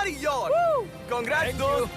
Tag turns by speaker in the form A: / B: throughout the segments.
A: तुम्हारी yacht. Congrats दोस्त।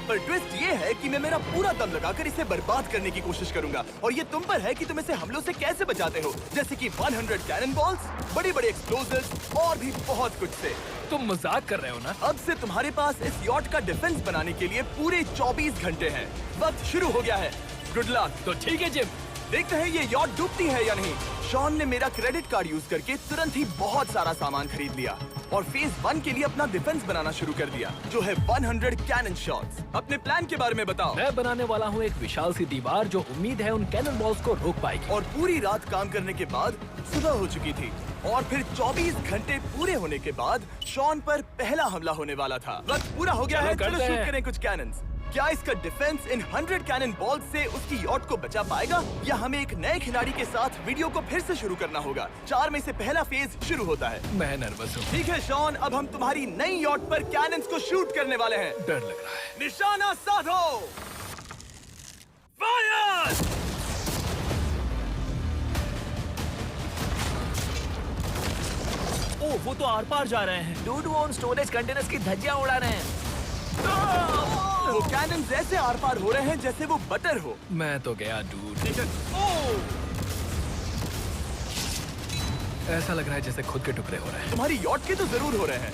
A: पर ट्विस्ट ये है कि मैं मेरा पूरा दम लगाकर इसे बर्बाद करने की कोशिश करूंगा और ये तुम पर है कि तुम इसे हमलों से कैसे बचाते हो, जैसे कि 100 कैनन बॉल्स, बड़ी बड़ी एक्सप्लोजिव्स और भी बहुत कुछ से।
B: तुम मजाक कर रहे हो ना?
A: अब से तुम्हारे पास इस यॉट का डिफेंस बनाने के लिए पूरे 24 घंटे हैं। वक्त शुरू हो गया है। Good luck.
B: तो ठीक है जिम,
A: देखते हैं ये यॉट डूबती है या नहीं। शॉन ने मेरा क्रेडिट कार्ड यूज करके तुरंत ही बहुत सारा सामान खरीद लिया और फेज 1 के लिए अपना डिफेंस बनाना शुरू कर दिया, जो है 100 कैनन शॉट्स। अपने प्लान के बारे में बताओ।
B: मैं बनाने वाला हूँ एक विशाल सी दीवार जो उम्मीद है उन कैनन बॉल्स को रोक पाएगी।
A: और पूरी रात काम करने के बाद सुबह हो चुकी थी और फिर 24 घंटे पूरे होने के बाद शॉन पर पहला हमला होने वाला था। वक्त पूरा हो गया है, चलो शूट करें कुछ कैनन्स। क्या इसका डिफेंस इन 100 कैनन बॉल्स से उसकी यॉट को बचा पाएगा या हमें एक नए खिलाड़ी के साथ वीडियो को फिर से शुरू करना होगा? 4 में से पहला फेज शुरू होता है।
B: मैं नर्वस हूँ।
A: ठीक है शॉन, अब हम तुम्हारी नई यॉट पर कैनन्स को शूट करने वाले हैं।
B: डर लग रहा है।
A: निशाना साधो। फायर!
B: ओ, वो तो आर पार जा रहे हैं।
C: डूड वो उन स्टोरेज कंटेनर्स की धज्जियां उड़ा रहे हैं।
A: वो कैनन्स ऐसे आर पार हो रहे हैं जैसे वो बटर हो।
B: मैं तो गया डूड। ऐसा लग रहा है जैसे खुद के टुकड़े हो रहे हैं।
A: तुम्हारी यॉट के तो जरूर हो रहे हैं।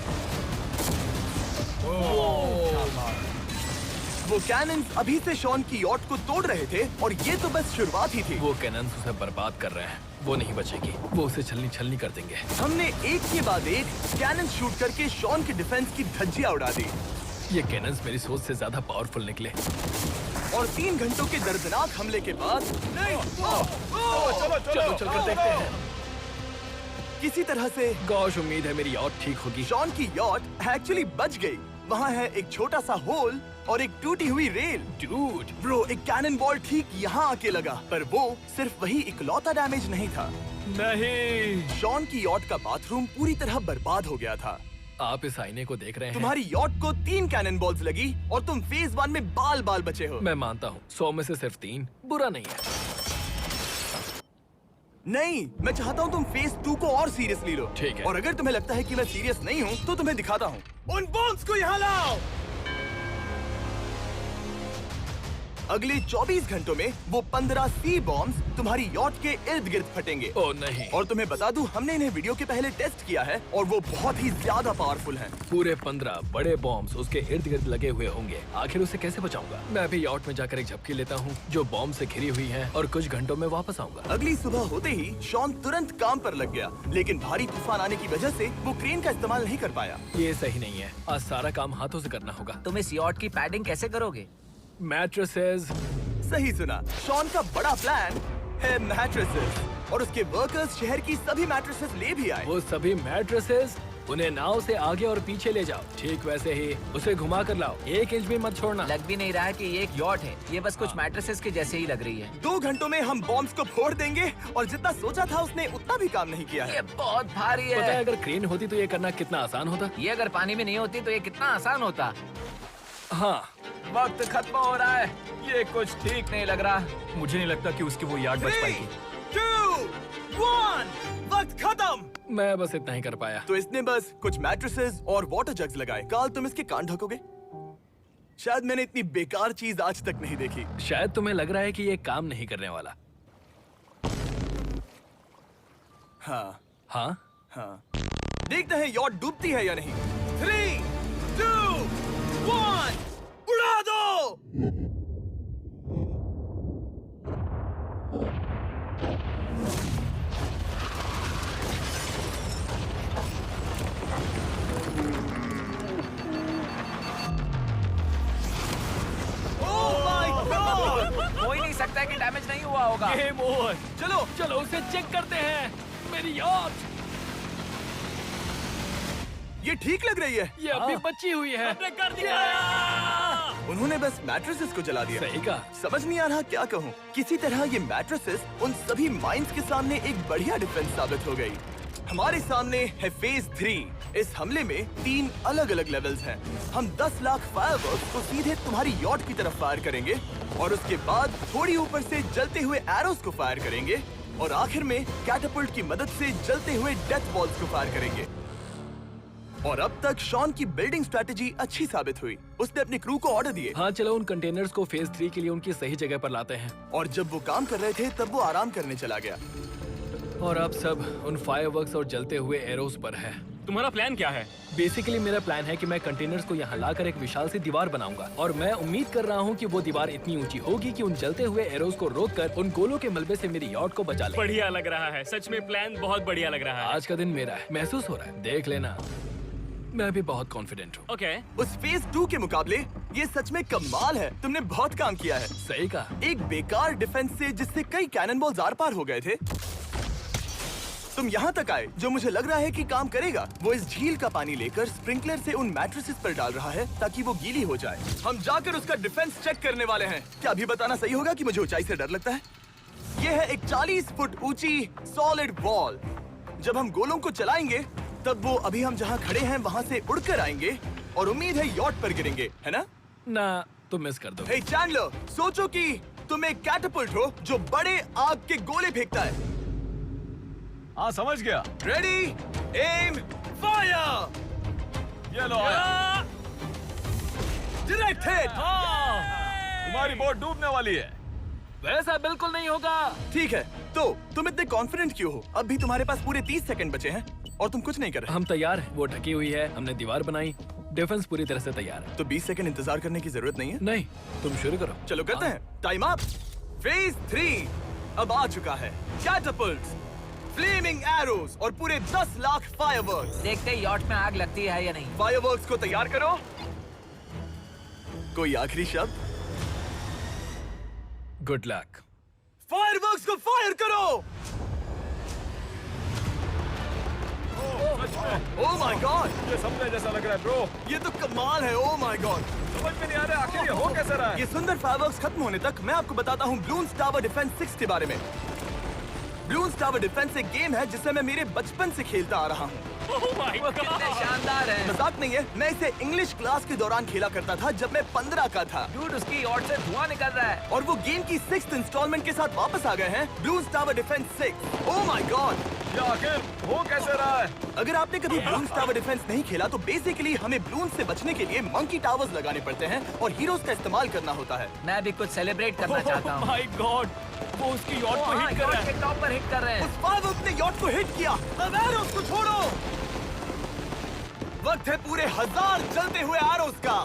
A: वो कैनन्स अभी से शॉन की यॉट को तोड़ रहे थे और ये तो बस शुरुआत ही थी।
B: वो कैनन्स उसे बर्बाद कर रहे हैं। वो नहीं बचेगी। वो उसे छलनी छलनी कर देंगे।
A: हमने एक के बाद एक कैनन शूट करके शॉन के डिफेंस की धज्जियां उड़ा दी।
B: ये कैनन्स मेरी सोच से ज्यादा पावरफुल निकले।
A: और 3 घंटों के दर्दनाक हमले के बाद
B: चलो चलकर देखते हैं।
A: किसी तरह से
B: गॉश, उम्मीद है मेरी यॉट ठीक होगी।
A: शॉन की यॉट एक्चुअली बच गई। वहाँ है एक छोटा सा होल और एक टूटी हुई रेल।
B: डूड,
A: ब्रो, एक कैनन बॉल ठीक यहाँ आके लगा, पर वो सिर्फ वही इकलौता डैमेज नहीं था।
B: नहीं।
A: शॉन की यॉट का बाथरूम पूरी तरह बर्बाद हो गया था।
B: आप इस आईने को देख रहे हैं?
A: तुम्हारी यॉट को 3 कैनन बॉल्स लगी और तुम फेज 1 में बाल बाल बचे हो।
B: मैं मानता हूँ 100 में से सिर्फ 3 बुरा नहीं है।
A: नहीं, मैं चाहता हूँ तुम फेज 2 को और सीरियसली लो।
B: ठीक है।
A: और अगर तुम्हें लगता है कि मैं सीरियस नहीं हूँ तो तुम्हें दिखाता हूँ। उन बॉम्ब्स को यहाँ लाओ। अगले 24 घंटों में वो 15 सी बॉम्ब्स तुम्हारी यॉट के इर्द गिर्द फटेंगे।
B: ओह नहीं।
A: और तुम्हें बता दूं, हमने इन्हें वीडियो के पहले टेस्ट किया है और वो बहुत ही ज्यादा पावरफुल हैं।
B: पूरे 15 बड़े बॉम्ब्स उसके इर्द गिर्द लगे हुए होंगे। आखिर उसे कैसे बचाऊंगा? मैं अभी यॉट में जाकर एक झपकी लेता हूँ जो बॉम्ब से घिरी हुई है और कुछ घंटों में वापस आऊंगा।
A: अगली सुबह होते ही शॉन तुरंत काम पर लग गया, लेकिन भारी तूफान आने की वजह से वो क्रेन का इस्तेमाल नहीं कर पाया।
B: ये सही नहीं है। आज सारा काम हाथों से करना होगा।
C: तुम इस यॉट की पैडिंग कैसे करोगे?
B: मैट्रेसेस।
A: सही सुना, शॉन का बड़ा प्लान है मैट्रेसेस और उसके वर्कर्स शहर की सभी मैट्रेसेस ले भी आए।
B: वो सभी मैट्रेसेस उन्हें नाव से आगे और पीछे ले जाओ। ठीक वैसे ही उसे घुमा कर लाओ। 1 इंच भी मत छोड़ना।
C: लग भी नहीं रहा है कि ये एक यॉट है। ये बस कुछ मैट्रेसेस के जैसे ही लग रही है।
A: 2 घंटों में हम बॉम्ब्स को फोड़ देंगे और जितना सोचा था उसने उतना भी काम नहीं किया है।
C: ये बहुत भारी
B: पता है
C: है।
B: अगर क्रेन होती तो ये करना कितना आसान होता।
C: ये अगर पानी में नहीं होती तो ये कितना आसान होता।
B: हाँ,
C: वक्त खत्म हो रहा है। ये कुछ ठीक नहीं लग रहा।
D: मुझे नहीं लगता कि उसकी वो याद बच
A: 3,
D: पाएगी।
A: 2, 1, वक्त खत्म।
B: मैं बस इतना ही कर पाया।
A: तो इसने बस कुछ मैट्रेसेस और वाटर जग्स लगाए। काल, तुम इसके कान ढकोगे? शायद मैंने इतनी बेकार चीज आज तक नहीं देखी।
B: शायद तुम्हें लग रहा है कि ये काम नहीं करने वाला।
A: हाँ
B: हाँ,
A: हाँ, देखते हैं यॉट डूबती है या नहीं। 3, 2, 1, उड़ा दो।
C: हो ही नहीं सकता है कि डैमेज नहीं हुआ होगा।
B: Game over.
A: चलो
B: चलो उसे चेक करते हैं। मेरी यॉट,
A: ये ठीक लग रही है।
B: ये अभी बची हुई है।
C: कर दिया।
A: उन्होंने बस मैट्रेसेस को जला दिया।
B: सही कहा।
A: समझ नहीं आ रहा क्या कहूँ। किसी तरह ये मैट्रेसेस उन सभी माइंस के सामने एक बढ़िया डिफेंस साबित हो गई। हमारे सामने है फेज 3। इस हमले में 3 अलग अलग लेवल्स हैं। हम 10 लाख फायरवर्क्स को सीधे तुम्हारी यॉट की तरफ फायर करेंगे और उसके बाद थोड़ी ऊपर से जलते हुए एरोस को फायर करेंगे और आखिर में कैटापल्ट की मदद से जलते हुए डेथ बॉल्स को फायर करेंगे। और अब तक शॉन की बिल्डिंग स्ट्रेटेजी अच्छी साबित हुई। उसने अपनी क्रू को ऑर्डर दिए
B: हाँ चलो उन कंटेनर्स को फेज 3 के लिए उनकी सही जगह पर लाते हैं।
A: और जब वो काम कर रहे थे तब वो आराम करने चला गया।
B: और अब सब उन फायरवर्क्स और जलते हुए एरोस पर है।
D: तुम्हारा प्लान क्या है?
B: बेसिकली मेरा प्लान है कि मैं कंटेनर्स को यहाँ लाकर एक विशाल सी दीवार बनाऊंगा और मैं उम्मीद कर रहा हूँ कि वो दीवार इतनी ऊंची होगी कि उन जलते हुए एरोस को रोककर उन गोलों के मलबे से मेरी यॉट को बचा ले।
D: बढ़िया लग रहा है, सच में प्लान बहुत बढ़िया लग रहा है।
B: आज का दिन मेरा है, महसूस हो रहा है, देख लेना। मैं भी बहुत कॉन्फिडेंट हूँ।
D: ओके।
A: उस फेज 2 के मुकाबले ये सच में कमाल है। तुमने बहुत काम किया है।
B: सही कहा।
A: एक बेकार डिफेंस से जिससे कई कैनन बॉल्स आर पार हो गए थे, तुम यहाँ तक आए जो मुझे लग रहा है कि काम करेगा। वो इस झील का पानी लेकर स्प्रिंकलर से उन मैट्रेसेस पर डाल रहा है ताकि वो गीली हो जाए। हम जाकर उसका डिफेंस चेक करने वाले हैं। क्या अभी बताना सही होगा कि मुझे ऊंचाई से डर लगता है? ये है एक 40 फुट ऊंची सॉलिड वॉल। जब हम गोलों को चलाएंगे तब वो अभी हम जहाँ खड़े हैं वहाँ से उड़कर आएंगे और उम्मीद है यॉट पर गिरेंगे, है ना?
B: ना तुम मिस कर दो।
A: हे चैंडलर, सोचो कि तुम एक कैटapult हो जो बड़े आग के गोले फेंकता है।
C: हाँ समझ गया।
A: Ready, aim, fire!
C: ये लो आया।
A: Direct hit!
C: तुम्हारी बोट डूबने वाली है।
B: वैसा बिल्कुल नहीं होगा।
A: ठीक है, तो तुम इतने कॉन्फिडेंट क्यों हो? अब भी तुम्हारे पास पूरे 30 सेकंड बचे हैं और तुम कुछ नहीं कर रहे।
B: हम तैयार हैं, वो ढकी हुई है, हमने दीवार बनाई, डिफेंस पूरी तरह से तैयार है।
A: तो 20 सेकंड इंतजार करने की जरूरत नहीं है।
B: नहीं, तुम शुरू करो।
A: चलो करते हैं। Time up. फेज 3 अब आ चुका है। कैटapults, फ्लेमिंग एरोस और पूरे 10 लाख फायरवर्क्स।
E: देखते ही यॉट में आग लगती है या नहीं।
A: फायरवर्क्स को तैयार करो। कोई आखिरी शब्द?
B: Good luck.
A: फायरवर्क्स को फायर करो। ओह माय गॉड,
C: ये सपने जैसा लग रहा है ब्रो।
A: ये तो कमाल है। ओह माय गॉड,
C: समझ में नहीं आ रहा आखिर ये हो कैसे रहा है।
A: ये सुंदर फायरवर्क्स खत्म होने तक मैं आपको बताता हूँ ब्लून्स टावर डिफेंस 6 के बारे में। ब्लून्स टावर डिफेंस एक गेम है जिसे मैं मेरे बचपन से खेलता आ रहा हूँ।
D: Oh my
E: वो कितने शानदार है।
A: मजाक नहीं है, मैं इसे इंग्लिश क्लास के दौरान खेला करता था जब मैं 15 का था।
E: डूड उसकी यॉट से धुआं निकल रहा है।
A: और वो गेम की 6th इंस्टॉलमेंट के साथ वापस आ गए हैं, balloons tower defence 6। Oh my God,
C: ये आखिर हो कैसे रहा है।
A: अगर आपने कभी ब्लून्स टावर डिफेंस नहीं खेला तो बेसिकली हमें ब्लून से बचने के लिए मंकी टावर्स लगाने पड़ते हैं और हीरोज का इस्तेमाल करना होता है।
E: मैं भी कुछ सेलिब्रेट करना चाहता हूँ।
D: माय गॉड, वो उसकी यॉट
E: वो
D: को
E: हाँ,
D: हिट कर
E: यॉट
D: रहा है।
E: के टॉप पर हिट कर रहे हैं।
A: उस फायरवर्क ने यॉट को हिट किया। अब एरोस को छोड़ो। वक्त है पूरे 1000 जलते हुए एरोस का।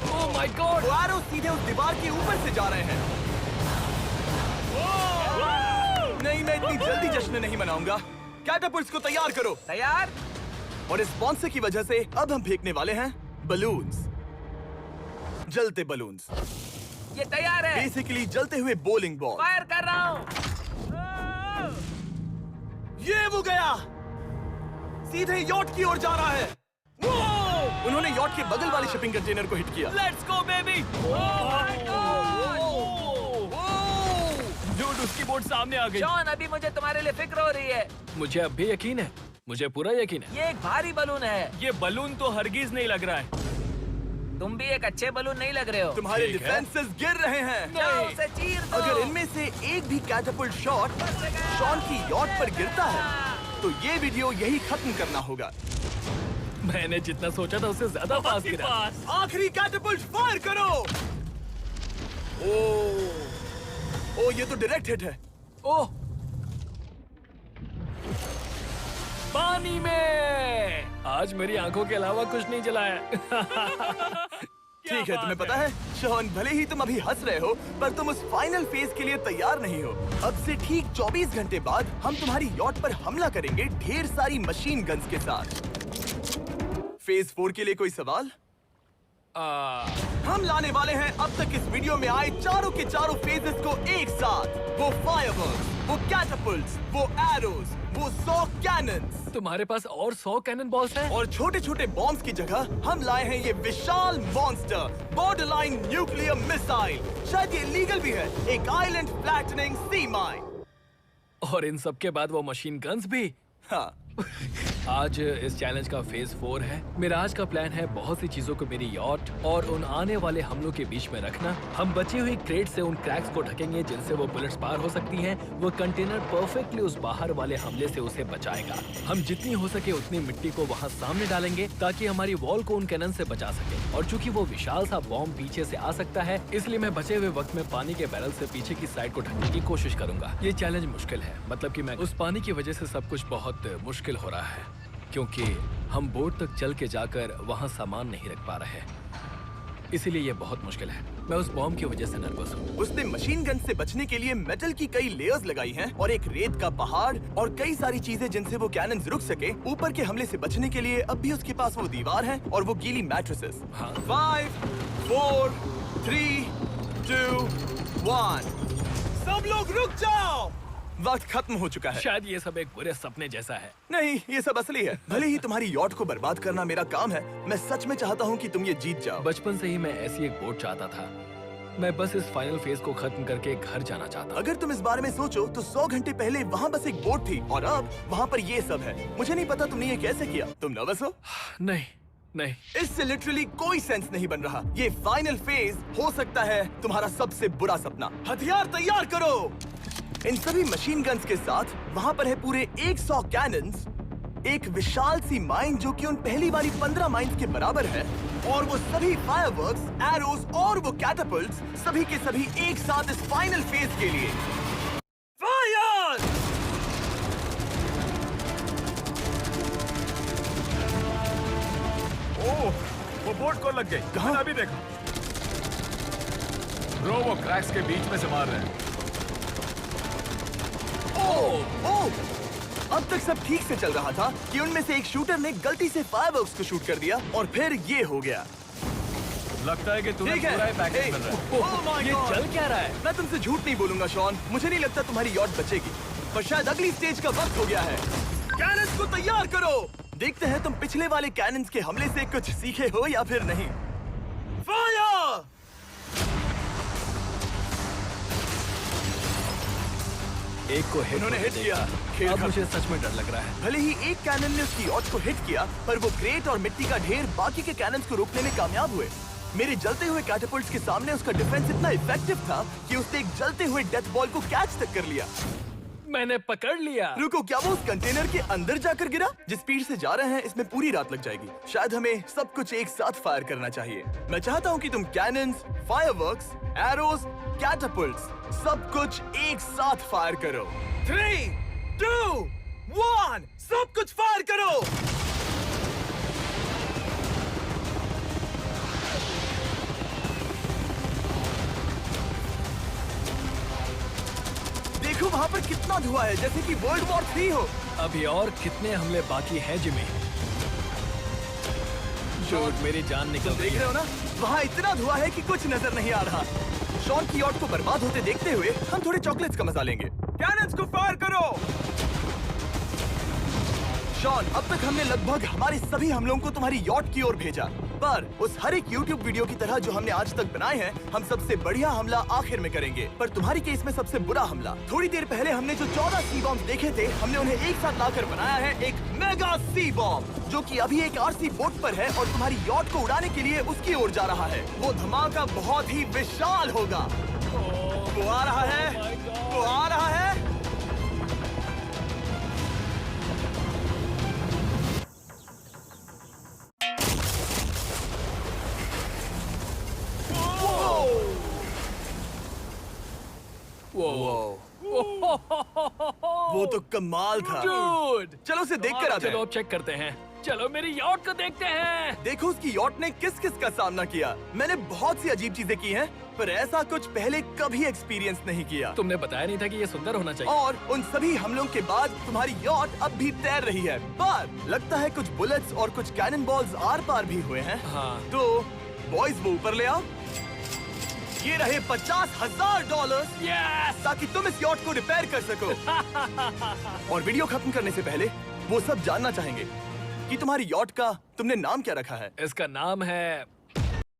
B: ओह माय गॉड,
A: वो एरोस सीधे उस दीवार के ऊपर से जा रहे हैं। नहीं, मैं इतनी जल्दी जश्न नहीं मनाऊंगा। कैटapults को तैयार करो।
E: तैयार?
A: और इस स्पॉन्सर की वजह से अब हम फेंकने वाले हैं बलून्स, जलते बलून्स।
E: ये तैयार है।
A: बेसिकली जलते हुए बोलिंग बॉल।
E: फायर कर रहा हूँ।
A: ये वो गया, सीधे यॉट की ओर जा रहा है। उन्होंने यॉट के बगल वाले शिपिंग कंटेनर को हिट किया।
B: Let's go baby.
D: डूड उसकी बोट सामने आ गई।
E: जॉन, अभी मुझे तुम्हारे लिए फिक्र हो रही है।
B: मुझे अब भी यकीन है, मुझे पूरा यकीन है।
E: ये एक भारी बलून है।
D: ये बलून तो हरगिज नहीं लग रहा है।
E: तुम भी एक अच्छे बलून नहीं लग रहे हो।
A: तुम्हारे
B: ठीक है।
A: डिफेंसेस गिर रहे हैं।
E: जाओ उसे चीर दो।
A: अगर इनमें से एक भी कैटapult शॉट शॉन की यॉट पर गिरता है तो ये वीडियो यही खत्म करना होगा।
B: मैंने जितना सोचा था उससे ज्यादा पास गिरा।
D: पास।
A: आखिरी कैटapult फायर करो। ओ ये तो डायरेक्ट हिट है।
B: ओह, पानी में। आज मेरी आंखों के अलावा कुछ नहीं जला है।
A: ठीक है, तुम्हें पता है शॉन, भले ही तुम अभी हंस रहे हो पर तुम उस फाइनल फेज के लिए तैयार नहीं हो। अब से ठीक 24 घंटे बाद हम तुम्हारी यॉट पर हमला करेंगे ढेर सारी मशीन गन्स के साथ। फेज 4 के लिए कोई सवाल? हम लाने वाले हैं अब तक इस वीडियो में आए चारों के चारों फेजेस को एक साथ। वो फायरवर्क्स, वो कैटapults, वो एरोस, वो 100 कैनन्स
B: तुम्हारे पास और 100 कैनन बॉल्स हैं?
A: और छोटे छोटे बॉम्ब्स की जगह हम लाए हैं ये विशाल मॉन्स्टर बॉर्डरलाइन न्यूक्लियर मिसाइल। शायद ये लीगल भी है, एक आइलैंड फ्लैटनिंग सी माइन।
B: और इन सब के बाद वो मशीन गन्स भी।
A: हाँ
B: आज इस चैलेंज का फेज 4 है। मेरा आज का प्लान है बहुत सी चीजों को मेरी यॉट और उन आने वाले हमलों के बीच में रखना। हम बची हुई क्रेट से उन क्रैक्स को ढकेंगे जिनसे वो बुलेट्स पार हो सकती हैं। वो कंटेनर परफेक्टली उस बाहर वाले हमले से उसे बचाएगा। हम जितनी हो सके उतनी मिट्टी को वहाँ सामने डालेंगे ताकि हमारी वॉल को उन कैनन से बचा सके। और चूंकि वो विशाल सा बॉम्ब पीछे से आ सकता है, इसलिए मैं बचे हुए वक्त में पानी के बैरल से पीछे की साइड को ढकने की कोशिश करूंगा। ये चैलेंज मुश्किल है, मतलब कि मैं उस पानी की वजह से सब कुछ बहुत मुश्किल हो रहा है, क्योंकि हम बोट तक चल के जाकर वहाँ सामान नहीं रख पा रहे। इसीलिए ये बहुत मुश्किल है। मैं उस बॉम्ब की वजह से नर्वस हूँ।
A: उसने मशीन गन से बचने के लिए मेटल की कई लेयर्स लगाई हैं और एक रेत का पहाड़ और कई सारी चीजें जिनसे वो कैनन्स रुक सके। ऊपर के हमले से बचने के लिए अब भी उसके पास वो दीवार है और वो गीली मैट्रेसेस।
B: हाँ।
A: 5, 4, 3, 2, 1। सब लोग रुक जाओ। वक्त खत्म हो चुका है।
B: शायद ये सब एक बुरे सपने जैसा है।
A: नहीं, ये सब असली है। भले ही तुम्हारी यॉट को बर्बाद करना मेरा काम है, मैं सच में चाहता हूँ कि तुम ये जीत जाओ।
B: बचपन से ही मैं ऐसी एक बोट चाहता था। मैं बस इस फाइनल फेज को खत्म करके घर जाना चाहता।
A: अगर तुम इस बारे में सोचो तो 100 घंटे पहले वहाँ बस एक बोट थी और अब वहाँ पर ये सब है। मुझे नहीं पता तुमने ये कैसे किया। तुम नर्वस हो?
B: नहीं नहीं,
A: इससे लिटरली कोई सेंस नहीं बन रहा। ये फाइनल फेज हो सकता है तुम्हारा सबसे बुरा सपना। हथियार तैयार करो। इन सभी मशीन गन्स के साथ वहाँ पर है पूरे 100 कैनन्स, एक विशाल सी माइन जो कि उन पहली वाली 15 माइंस के बराबर है, और वो सभी फायरवर्क्स, एरोस और वो कैटापल्ट्स सभी के सभी एक साथ इस फाइनल फेज के लिए। फायर!
C: ओह, वो बोट को लग गई।
A: कहाँ?
C: मैंने अभी देखा। ब्रो, वो क्रैक्स के बीच में से मार रहे हैं।
A: ओह! अब तक सब ठीक से चल रहा था कि उनमें से एक शूटर ने गलती से फायरवर्क्स को शूट कर दिया और फिर ये हो गया।
C: लगता है कि तुम्हें
A: ठीक है।
C: पूरा ही पैकेज मिल रहा है।
A: Oh my
B: ये
A: God!
B: चल क्या रहा है?
A: मैं तुमसे झूठ नहीं बोलूंगा शॉन, मुझे नहीं लगता तुम्हारी यॉट बचेगी, पर शायद अगली स्टेज का वक्त हो गया है। कैनन्स को तैयार करो। देखते हैं तुम पिछले वाले कैनन्स के हमले से कुछ सीखे हो या फिर नहीं। फायर!
B: एक को हिट
A: इन्होंने हिट किया। खेल
B: अब
A: खत्म।
B: मुझे सच में डर लग रहा है।
A: भले ही एक कैनन ने उसकी यॉट को हिट किया, पर वो क्रेट और मिट्टी का ढेर बाकी के कैनन्स को रोकने में कामयाब हुए। मेरे जलते हुए कैटापल्ट्स के सामने उसका डिफेंस इतना इफेक्टिव था कि उसने एक जलते हुए डेथ बॉल को कैच तक कर लिया।
B: मैंने पकड़ लिया।
A: रुको, क्या वो उस कंटेनर के अंदर जाकर गिरा? जिस स्पीड से जा रहे हैं इसमें पूरी रात लग जाएगी। शायद हमें सब कुछ एक साथ फायर करना चाहिए। मैं चाहता हूँ कि तुम कैनन्स, फायरवर्क्स, एरोस, कैटापल्ट्स सब कुछ एक साथ फायर करो। 3, 2, 1, सब कुछ फायर करो। देखो वहाँ पर कितना धुआं है, जैसे कि वर्ल्ड वॉर 3 हो।
B: अभी और कितने हमले बाकी हैं जिमी? शॉट, मेरी जान निकल
A: तुम
B: रही
A: देख रहे
B: है।
A: हो ना, वहाँ इतना धुआं है कि कुछ नजर नहीं आ रहा। शॉन की यॉट को बर्बाद होते देखते हुए हम थोड़े चॉकलेट्स का मजा लेंगे। कैनन्स को फायर करो। शॉन, अब तक हमने लगभग हमारे सभी हमलों को तुम्हारी यॉट की ओर भेजा, पर उस हर एक YouTube वीडियो की तरह जो हमने आज तक बनाए हैं, हम सबसे बढ़िया हमला आखिर में करेंगे। पर तुम्हारी केस में सबसे बुरा हमला। थोड़ी देर पहले हमने जो 14 सी बॉम्ब देखे थे, हमने उन्हें एक साथ लाकर बनाया है एक मेगा सी बॉम्ब, जो कि अभी एक RC बोट पर है और तुम्हारी यॉट को उड़ाने के लिए उसकी ओर जा रहा है। वो धमाका बहुत ही विशाल होगा। वो आ रहा है, वो आ रहा है। वो तो कमाल था।
B: Dude!
A: चलो उसे देख कर आते
B: चलो
A: हैं।
B: अब चेक करते हैं। चलो मेरी यॉट को देखते हैं।
A: देखो उसकी यॉट ने किस किस का सामना किया। मैंने बहुत सी अजीब चीजें की हैं, पर ऐसा कुछ पहले कभी एक्सपीरियंस नहीं किया।
B: तुमने बताया नहीं था कि ये सुंदर होना चाहिए।
A: और उन सभी हमलों के बाद तुम्हारी यॉट अब भी तैर रही है, पर लगता है कुछ बुलेट्स और कुछ कैनन बॉल्स आर पार भी हुए हैं।
B: हाँ।
A: तो बॉयज वो ऊपर ले आओ। ये रहे $50,000
B: यस!
A: ताकि तुम इस यॉट को रिपेयर कर सको। और वीडियो खत्म करने से पहले वो सब जानना चाहेंगे कि तुम्हारी यॉट का तुमने नाम क्या रखा है।
B: इसका नाम है